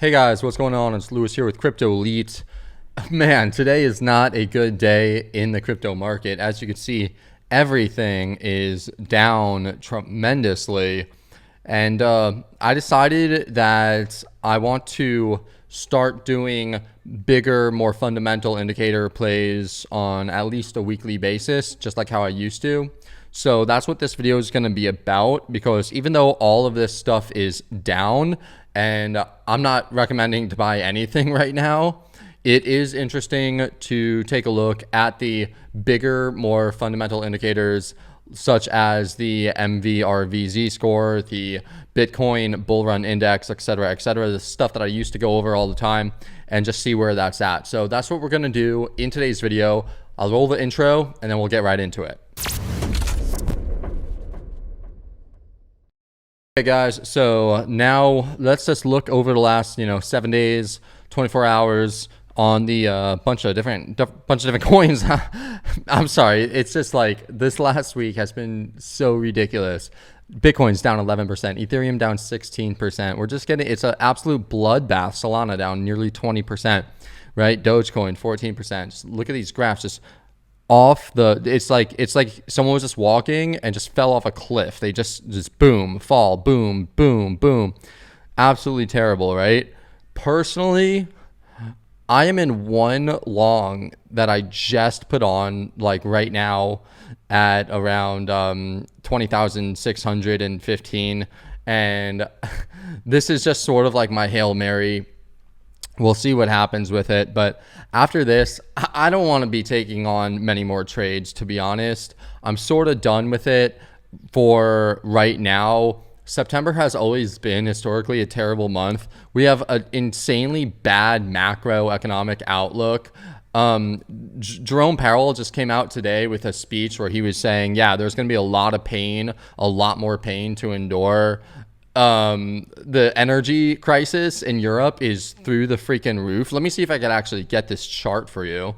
Hey guys, what's going on? It's Lewis here with Crypto Elite. Man, today is not a good day in the crypto market. As you can see, everything is down tremendously. And I decided that I want to start doing bigger, more fundamental indicator plays on at least a weekly basis, just like how I used to. So that's what this video is going to be about, because even though all of this stuff is down and I'm not recommending to buy anything right now, it is interesting to take a look at the bigger, more fundamental indicators such as the MVRVZ score, the Bitcoin bull run index, etc., the stuff that I used to go over all the time, and just see where that's at. So that's what we're going to do in today's video. I'll roll the intro and then we'll get right into it. Okay guys, so now let's just look over the last 7 days, 24 hours on the bunch of different coins. I'm sorry, it's just like this last week has been so ridiculous. Bitcoin's down 11%, Ethereum down 16%. We're just getting, it's an absolute bloodbath. Solana down nearly 20%, right? Dogecoin 14%. Just look at these graphs, just off the, it's like someone was just walking and just fell off a cliff. They just boom, fall, boom, boom, boom. Absolutely terrible, right? Personally, I am in one long that I just put on like right now at around 20,615, and this is just sort of like my Hail Mary. We'll see what happens with it, but after this, I don't want to be taking on many more trades, to be honest. I'm sort of done with it for right now. September has always been historically a terrible month. We have an insanely bad macroeconomic outlook. Jerome Powell just came out today with a speech where he was saying, yeah, there's going to be a lot of pain, a lot more pain to endure. The energy crisis in Europe is through the freaking roof. Let me see if I can actually get this chart for you.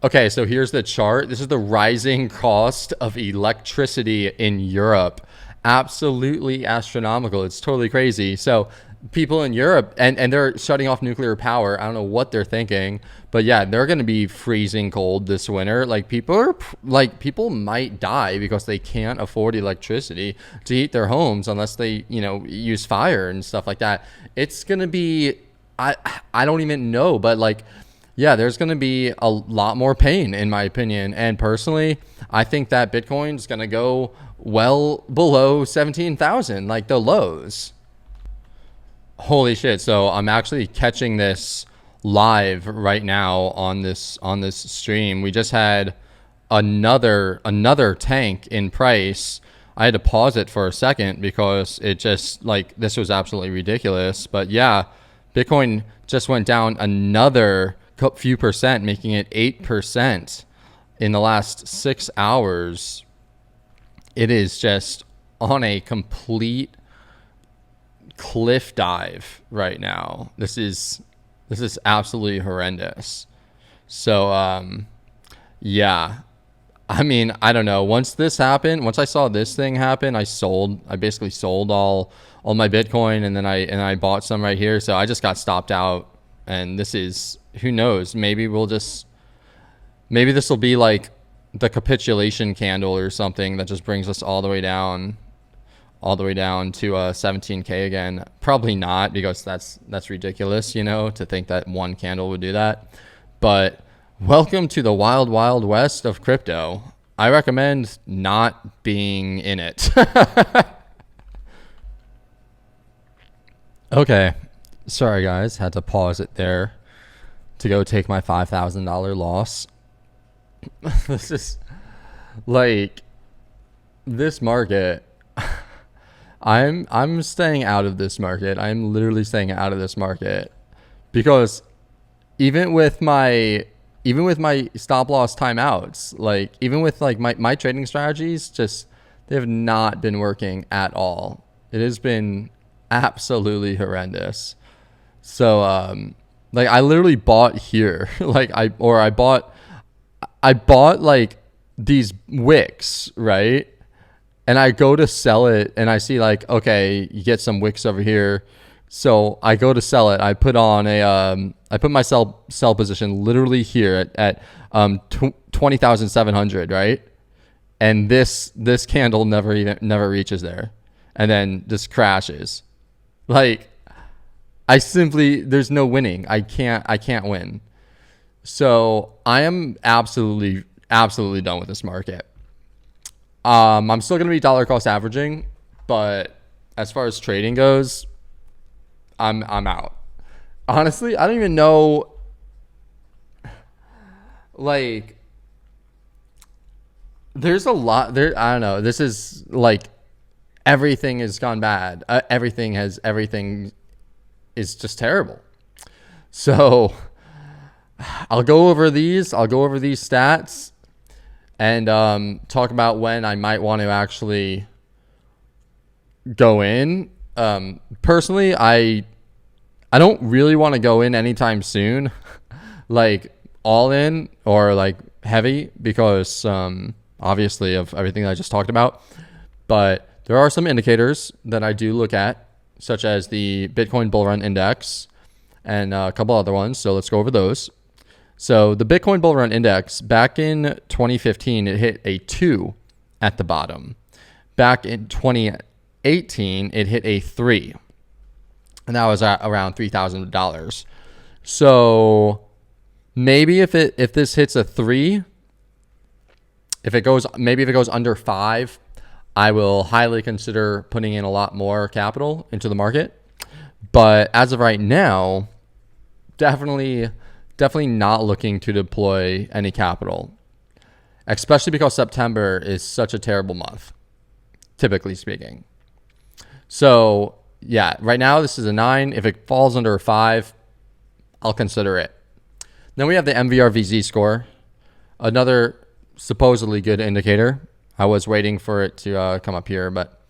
Okay, so here's the chart. This is the rising cost of electricity in Europe. Absolutely astronomical. It's totally crazy. So people in Europe, and they're shutting off nuclear power. I don't know what they're thinking, but yeah, they're going to be freezing cold this winter. Like people might die because they can't afford electricity to heat their homes unless they, use fire and stuff like that. It's going to be, I don't even know, but like, yeah, there's going to be a lot more pain in my opinion. And personally, I think that Bitcoin is going to go well below 17,000, like the lows. Holy shit. So I'm actually catching this live right now on this stream. We just had another tank in price. I had to pause it for a second because it just like, this was absolutely ridiculous. But yeah, Bitcoin just went down another few percent, making it 8% in the last 6 hours. It is just on a complete cliff dive right now. This is absolutely horrendous. So yeah, I mean, I don't know. Once this happened, once I saw this thing happen, I basically sold all my Bitcoin, and then I bought some right here. So I just got stopped out, and this is, who knows, maybe this will be like the capitulation candle or something that just brings us all the way down to 17K again. Probably not, because that's ridiculous, to think that one candle would do that. But welcome to the wild, wild west of crypto. I recommend not being in it. Okay. Sorry guys, had to pause it there to go take my $5,000 loss. This is like, this market, I'm staying out of this market. I'm literally staying out of this market, because even with my stop loss timeouts, like even with like my trading strategies, just, they have not been working at all. It has been absolutely horrendous. So like I literally bought here, like I bought like these wicks, right? And I go to sell it and I see like, okay, you get some wicks over here. So I go to sell it. I put on I put my sell position literally here at 20,700, right? And this candle never reaches there, and then just crashes. Like, there's no winning. I can't win. So I am absolutely done with this market. I'm still gonna be dollar cost averaging, but as far as trading goes, I'm out. Honestly, I don't even know. Like, there's a lot there. I don't know. This is like everything has gone bad. Everything is just terrible. So I'll go over these. I'll go over these stats and talk about when I might want to actually go in. Personally, I don't really want to go in anytime soon, like all in or like heavy, because obviously of everything that I just talked about. But there are some indicators that I do look at, such as the Bitcoin Bull Run Index and a couple other ones. So let's go over those. So the Bitcoin Bull Run Index, back in 2015, it hit a 2 at the bottom. Back in 2018, it hit a 3. And that was at around $3,000. So maybe if this hits a 3, if it goes under 5, I will highly consider putting in a lot more capital into the market. But as of right now, definitely not looking to deploy any capital, especially because September is such a terrible month, typically speaking. So yeah, right now this is a 9. If it falls under a 5, I'll consider it. Then we have the MVRVZ score, another supposedly good indicator. I was waiting for it to come up here, but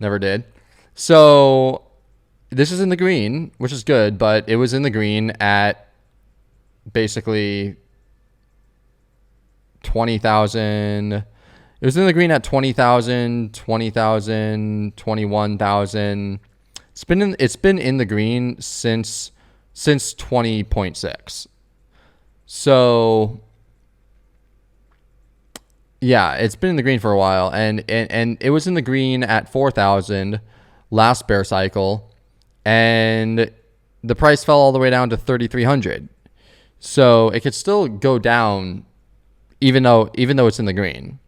never did. So this is in the green, which is good, but it was in the green at basically 20,000. It was in the green at 20,000, 20,000, 21,000. It's been in the green since 20.6. So yeah, it's been in the green for a while, and it was in the green at 4,000 last bear cycle, and the price fell all the way down to 3,300. So it could still go down, even though it's in the green.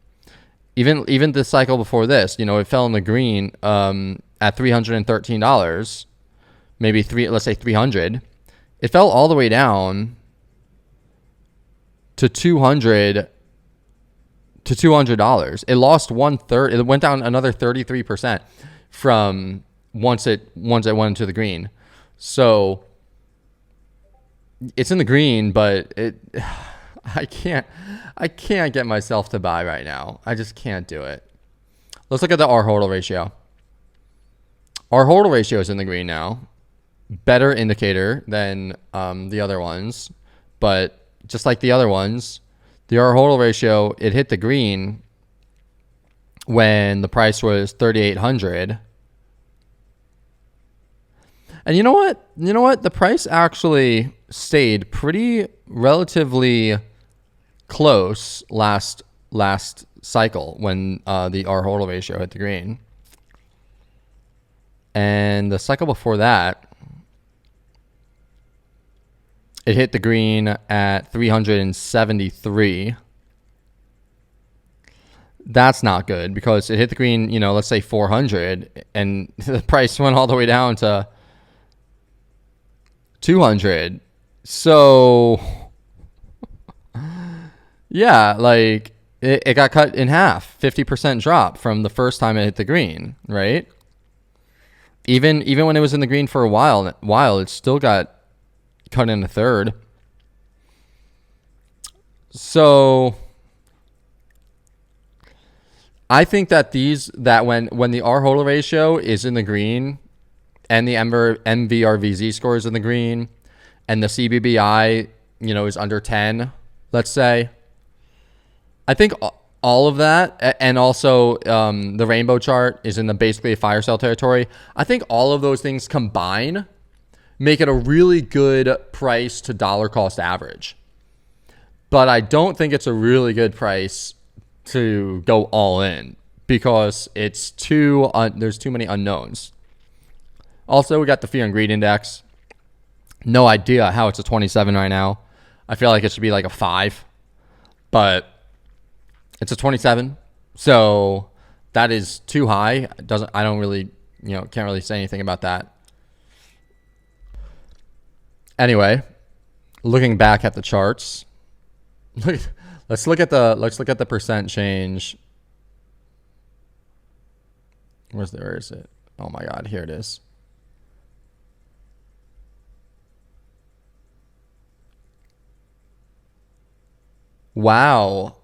Even the cycle before this, it fell in the green at $313, maybe let's say 300. It fell all the way down to $200. It lost 1/3. It went down another 33% from once it went into the green. So it's in the green, but I can't get myself to buy right now. I just can't do it. Let's look at the R hodl ratio. Our hodl ratio is in the green now. Better indicator than the other ones, but just like the other ones, the R hodl ratio, it hit the green when the price was 3,800. And you know what? The price actually stayed pretty relatively close last cycle when the R hodl ratio hit the green. And the cycle before that, it hit the green at 373. That's not good because it hit the green, let's say 400, and the price went all the way down to 200. So yeah, like it got cut in half, 50% drop from the first time it hit the green, right? Even when it was in the green for a while, it still got cut in a third. So I think that when the R hodl ratio is in the green and the MVRVZ score is in the green and the CBBI, is under 10, let's say, I think all of that, and also the rainbow chart is in basically a fire sale territory. I think all of those things combine make it a really good price to dollar cost average. But I don't think it's a really good price to go all in because it's there's too many unknowns. Also, we got the fear and greed index. No idea how it's a 27 right now. I feel like it should be like a 5, but it's a 27. So that is too high. I don't really, can't really say anything about that. Anyway, looking back at the charts, let's look at the percent change. Where is it? Oh my God, here it is. Wow.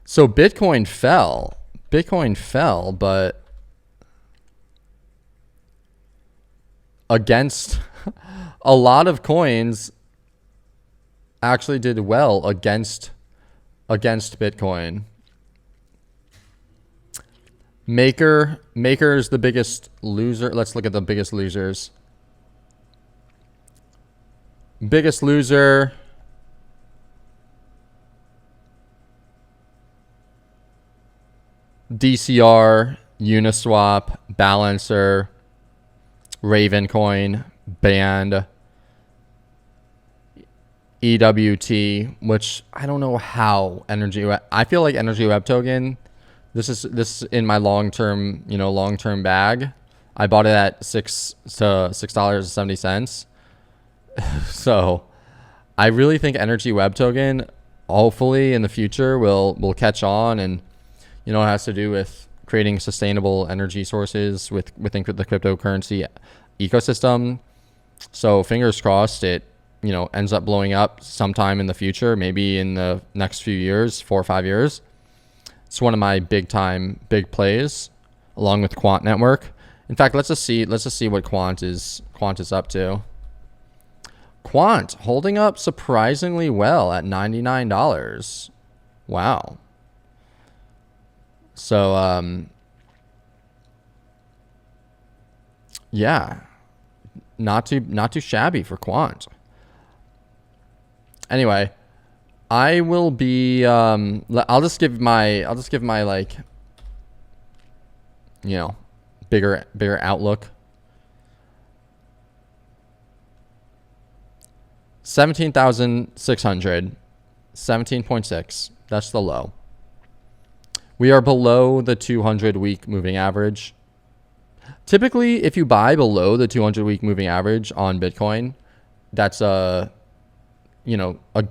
So Bitcoin fell, but against a lot of coins actually did well against Bitcoin. Maker is the biggest loser. Let's look at the biggest losers. Biggest loser. DCR, Uniswap, Balancer, Ravencoin, Band, EWT, which I don't know how I feel like Energy Web Token. This is in my long-term bag. I bought it at $6.70. So I really think Energy Web Token, hopefully in the future, will catch on, and it has to do with creating sustainable energy sources within the cryptocurrency ecosystem. So fingers crossed it ends up blowing up sometime in the future, maybe in the next few years, 4 or 5 years. It's one of my big plays, along with Quant Network. In fact, let's just see what Quant is up to. Quant holding up surprisingly well at $99. Wow. So yeah, not too shabby for Quant. Anyway, I will be I'll just give my like bigger outlook. 17,600, 17.6. That's the low. We are below the 200-week moving average. Typically, if you buy below the 200-week moving average on Bitcoin, that's a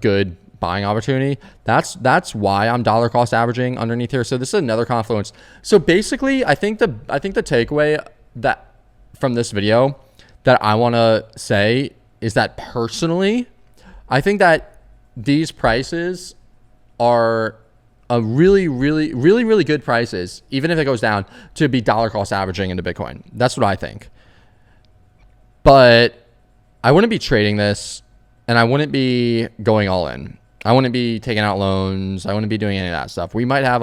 good buying opportunity. That's why I'm dollar cost averaging underneath here. So this is another confluence. So basically, I think the takeaway that from this video that I want to say is that personally, I think that these prices are a really good prices, even if it goes down, to be dollar cost averaging into Bitcoin. That's what I think. But I wouldn't be trading this, and I wouldn't be going all in. I wouldn't be taking out loans. I wouldn't be doing any of that stuff. We might have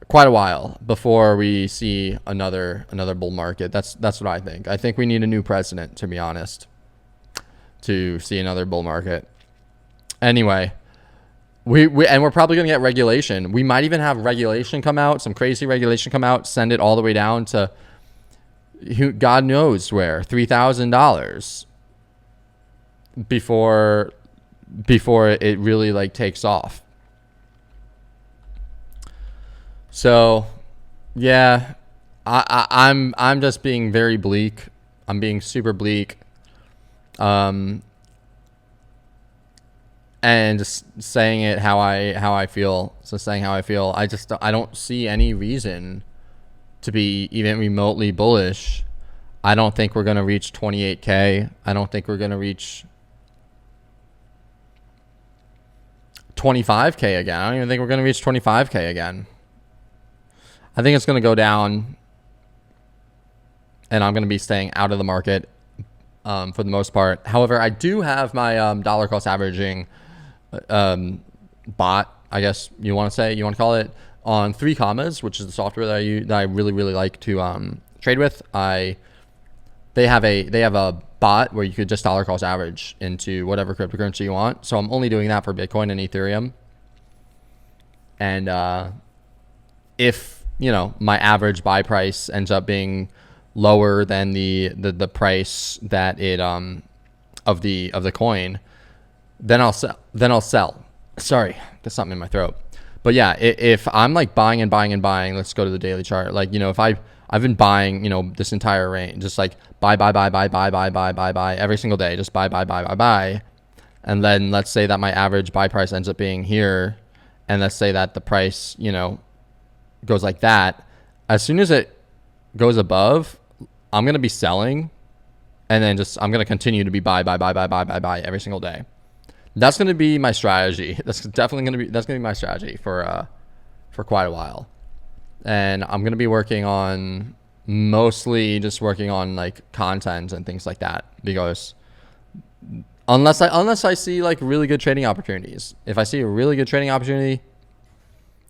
quite a while before we see another bull market. That's what I think. I think we need a new president, to be honest, to see another bull market. Anyway, we're probably going to get regulation. We might even have regulation come out, some crazy regulation come out, send it all the way down to God knows where, $3,000 before it really takes off. So yeah, I'm just being very bleak. I'm being super bleak. And just saying it how I feel. So saying how I feel. I don't see any reason to be even remotely bullish. I don't think we're going to reach 28K. I don't think we're going to reach 25K again. I don't even think we're going to reach 25K again. I think it's going to go down, and I'm going to be staying out of the market for the most part. However, I do have my dollar cost averaging bot, I guess you want to call it, on 3 Commas, which is the software that I really really like to trade with. They have a bot where you could just dollar cost average into whatever cryptocurrency you want. So I'm only doing that for Bitcoin and Ethereum. And if my average buy price ends up being lower than the price that it of the coin, then I'll sell. Sorry, there's something in my throat. But yeah, if I'm like buying and buying and buying, let's go to the daily chart. Like, if I've been buying, this entire range, just like buy every single day, just buy. And then let's say that my average buy price ends up being here. And let's say that the price, goes like that. As soon as it goes above, I'm going to be selling. And then I'm going to continue to be buy every single day. That's going to be my strategy. That's going to be my strategy for quite a while. And I'm going to be mostly working on like content and things like that, because unless I see like really good trading opportunities, if I see a really good trading opportunity,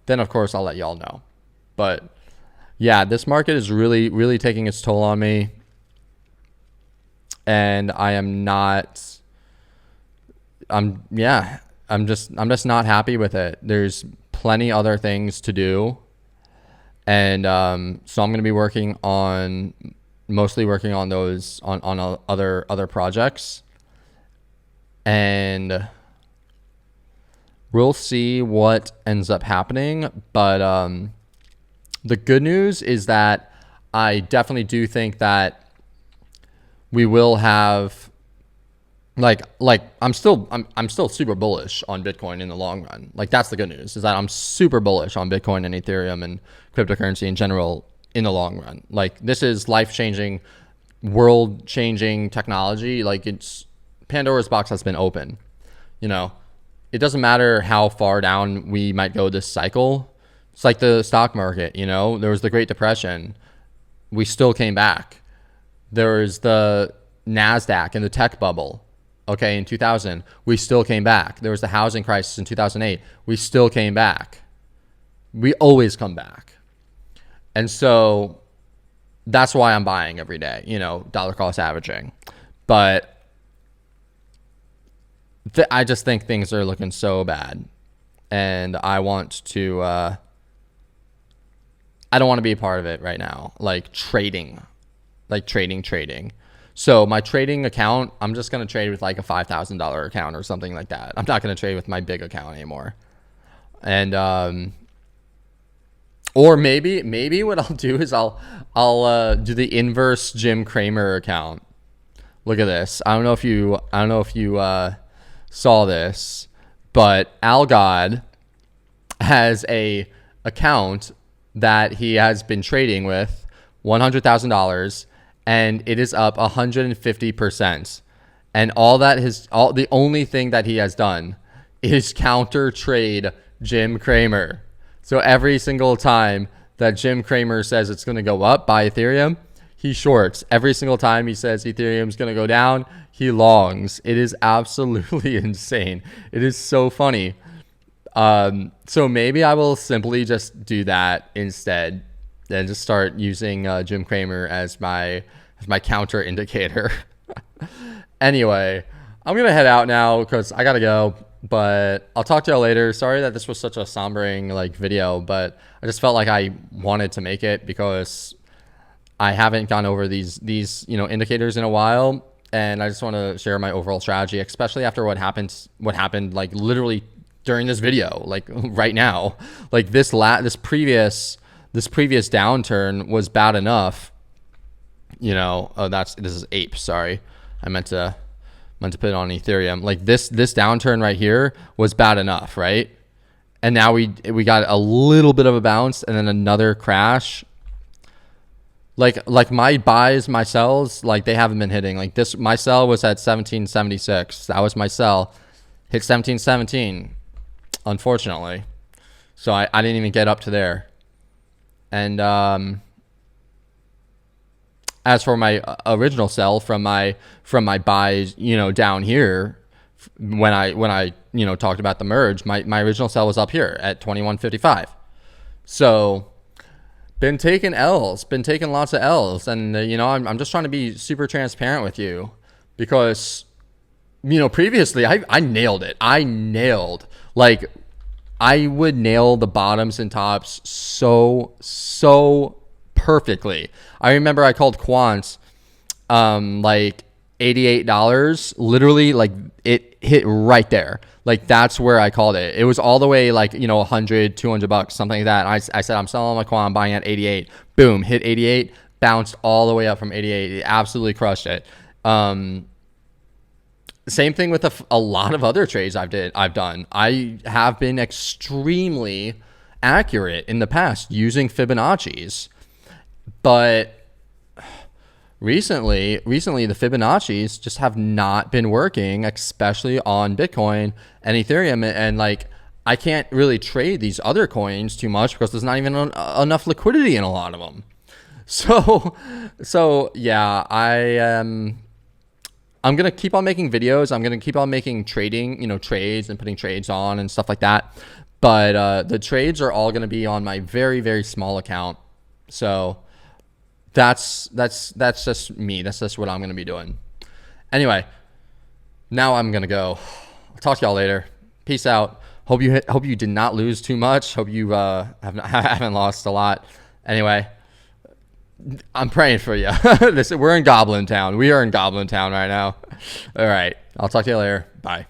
then of course I'll let y'all know. But yeah, this market is really, really taking its toll on me. And I'm just not happy with it. There's plenty other things to do. And so I'm going to be mostly working on those on other projects. And we'll see what ends up happening. But the good news is that I definitely do think that we will have like I'm still super bullish on Bitcoin in the long run. Like, that's the good news, is that I'm super bullish on Bitcoin and Ethereum and cryptocurrency in general in the long run. Like, this is life-changing, world-changing technology. Like, Pandora's box has been open. It doesn't matter how far down we might go this cycle. It's like the stock market, there was the Great Depression. We still came back. There was the NASDAQ and the tech bubble. Okay, in 2000, we still came back. There was the housing crisis in 2008. We still came back. We always come back. And so that's why I'm buying every day, dollar cost averaging. But I just think things are looking so bad. And I don't want to be a part of it right now. Like trading. So my trading account, I'm just going to trade with like a $5,000 account or something like that. I'm not going to trade with my big account anymore. And, or maybe what I'll do is I'll do the inverse Jim Cramer account. Look at this. I don't know if you saw this, but Algod has a account that he has been trading with $100,000, and it is up 150%. And the only thing that he has done is counter trade Jim Cramer. So every single time that Jim Cramer says it's going to go up, buy Ethereum, he shorts. Every single time he says Ethereum's going to go down, he longs. It is absolutely insane. It is so funny. So maybe I will simply just do that instead and just start using Jim Cramer as my counter indicator. Anyway, I'm going to head out now because I got to go. But I'll talk to y'all later. Sorry that this was such a sombering video, but I just felt like I wanted to make it because I haven't gone over these indicators in a while, and I just want to share my overall strategy, especially after what happened like literally during this video, like right now. Like this previous downturn was bad enough. This is Ape. Sorry, I meant to put it on Ethereum. Like this downturn right here was bad enough, right? And now we got a little bit of a bounce and then another crash. Like my buys, my sells, like they haven't been hitting. Like this, my sell was at 1776. That was my sell. Hit 1717, unfortunately. So I didn't even get up to there. And as for my original sell from my buys, down here, when I talked about the merge, my original sell was up here at 2155. So been taking L's, been taking lots of L's. And, you know, I'm just trying to be super transparent with you because, you know, previously I nailed it. Like, I would nail the bottoms and tops so perfectly. I remember I called quants, like $88, literally, like it hit right there. Like that's where I called it. It was all the way like, you know, 100, 200 bucks, something like that. And I said, I'm selling my quant, I'm buying at 88. Boom, hit 88, bounced all the way up from 88. It absolutely crushed it. Same thing with a lot of other trades I've done. I have been extremely accurate in the past using Fibonacci's, but recently the Fibonacci's just have not been working, especially on Bitcoin and Ethereum. And like, I can't really trade these other coins too much because there's not even enough liquidity in a lot of them. So yeah, I'm going to keep on making videos. I'm going to keep on making trading, you know, trades and putting trades on and stuff like that. But the trades are all going to be on my very, very small account. So that's just me. That's just what I'm going to be doing. Anyway, now I'm going to go. I'll talk to y'all later. Peace out. Hope you did not lose too much. Hope you haven't lost a lot. Anyway, I'm praying for you. We're in Goblin Town. We are in Goblin Town right now. All right. I'll talk to you later. Bye.